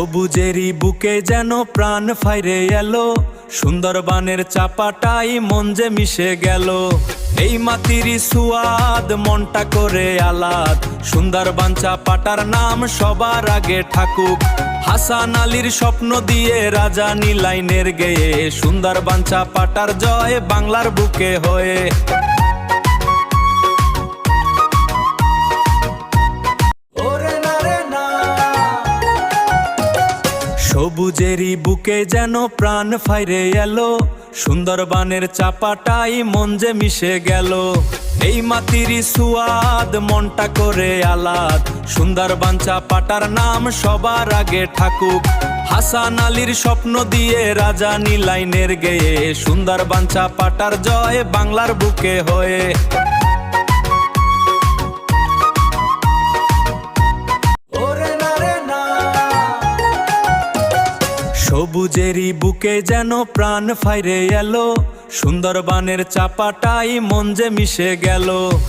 সবুজেরই বুকে যেন প্রাণ ফাইরে এলো, সুন্দরবনের চাপাটাই মন যে মিশে গেল। এই মাটিরই সুয়াদ মনটা করে আলাদ, সুন্দরবন চাপাটার নাম সবার আগে ঠাকুক। হাসান আলীর স্বপ্ন দিয়ে রাজা নীলাইনের গেয়ে, সুন্দরবন চাপাটার জয় বাংলার বুকে হয়ে। সবুজেরই বুকে যেন প্রাণ ফাইরে এলো, সুন্দরবনের চাপাটাই মন যে মিশে গেল। এই মাটিরই সুয়াদ মনটা করে আলাদ, সুন্দরবন চাপাটার নাম সবার আগে ঠাকুক। হাসান আলীর স্বপ্ন দিয়ে রাজা নীলাইনের গেয়ে, সুন্দরবন চাপাটার জয় বাংলার বুকে হয়ে। সবুজেরই বুকে যেন প্রাণ ফাইরে এলো, সুন্দরবনের চাপাটাই মন যে মিশে গেল।